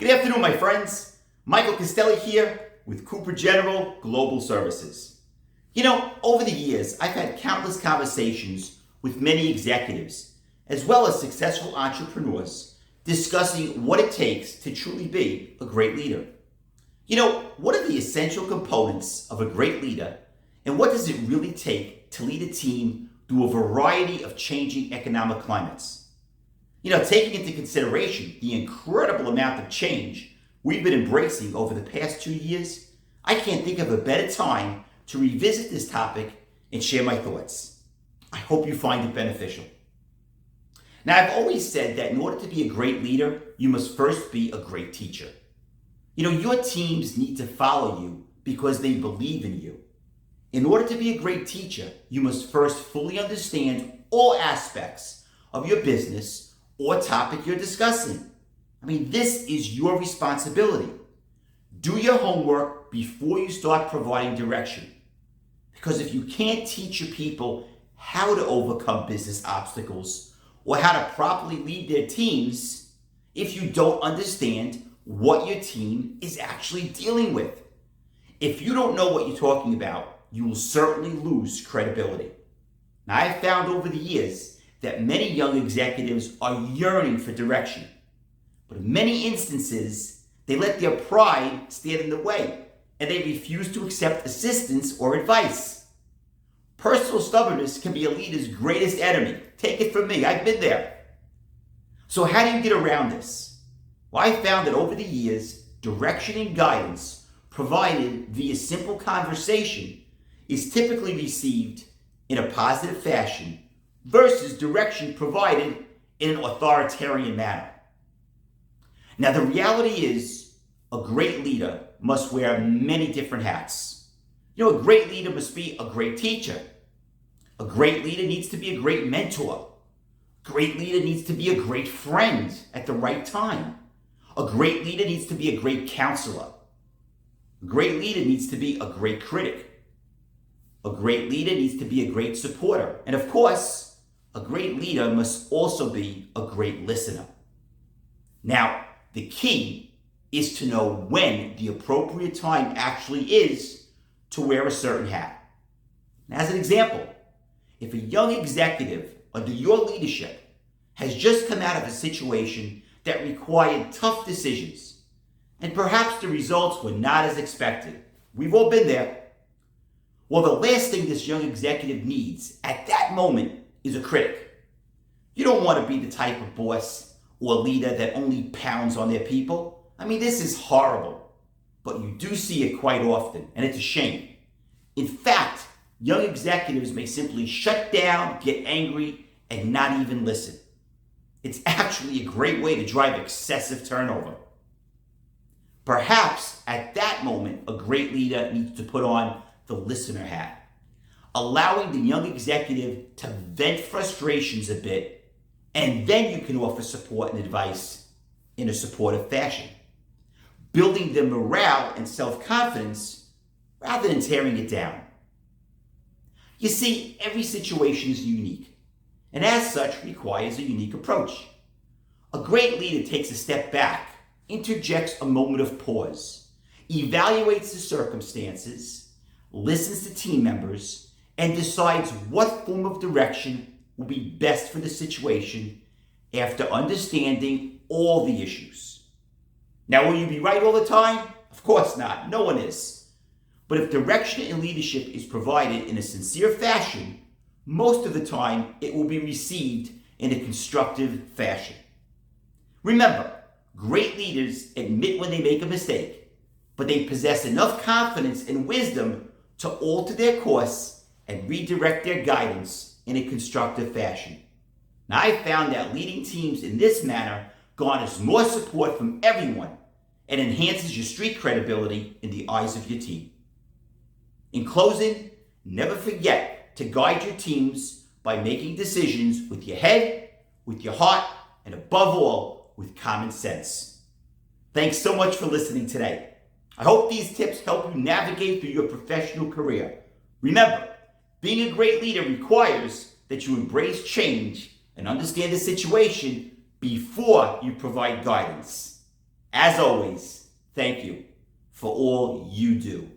Good afternoon, my friends. Michael Castelli here with Cooper General Global Services. Over the years, I've had countless conversations with many executives, as well as successful entrepreneurs, discussing what it takes to truly be a great leader. What are the essential components of a great leader, and what does it really take to lead a team through a variety of changing economic climates? Taking into consideration the incredible amount of change we've been embracing over the past 2 years, I can't think of a better time to revisit this topic and share my thoughts. I hope you find it beneficial. Now, I've always said that in order to be a great leader, you must first be a great teacher. Your teams need to follow you because they believe in you. In order to be a great teacher, you must first fully understand all aspects of your business or topic you're discussing. This is your responsibility. Do your homework before you start providing direction. Because if you can't teach your people how to overcome business obstacles or how to properly lead their teams, if you don't understand what your team is actually dealing with, if you don't know what you're talking about, you will certainly lose credibility. Now, I've found over the years that many young executives are yearning for direction. But in many instances, they let their pride stand in the way and they refuse to accept assistance or advice. Personal stubbornness can be a leader's greatest enemy. Take it from me, I've been there. So how do you get around this? Well, I found that over the years, direction and guidance provided via simple conversation is typically received in a positive fashion versus direction provided in an authoritarian manner. Now, the reality is a great leader must wear many different hats. A great leader must be a great teacher. A great leader needs to be a great mentor. A great leader needs to be a great friend at the right time. A great leader needs to be a great counselor. A great leader needs to be a great critic. A great leader needs to be a great supporter. And of course, a great leader must also be a great listener. Now, the key is to know when the appropriate time actually is to wear a certain hat. Now, as an example, if a young executive under your leadership has just come out of a situation that required tough decisions, and perhaps the results were not as expected, we've all been there. Well, the last thing this young executive needs at that moment is a critic. You don't want to be the type of boss or leader that only pounds on their people. This is horrible, but you do see it quite often, and it's a shame. In fact, young executives may simply shut down, get angry, and not even listen. It's actually a great way to drive excessive turnover. Perhaps at that moment, a great leader needs to put on the listener hat, allowing the young executive to vent frustrations a bit, and then you can offer support and advice in a supportive fashion, building their morale and self-confidence rather than tearing it down. You see, every situation is unique, and as such requires a unique approach. A great leader takes a step back, interjects a moment of pause, evaluates the circumstances, listens to team members, and decides what form of direction will be best for the situation after understanding all the issues. Now, will you be right all the time? Of course not. No one is. But if direction and leadership is provided in a sincere fashion, most of the time it will be received in a constructive fashion. Remember, great leaders admit when they make a mistake, but they possess enough confidence and wisdom to alter their course and redirect their guidance in a constructive fashion. Now, I found that leading teams in this manner garners more support from everyone and enhances your street credibility in the eyes of your team. In closing, never forget to guide your teams by making decisions with your head, with your heart, and above all, with common sense. Thanks so much for listening today. I hope these tips help you navigate through your professional career. Remember, being a great leader requires that you embrace change and understand the situation before you provide guidance. As always, thank you for all you do.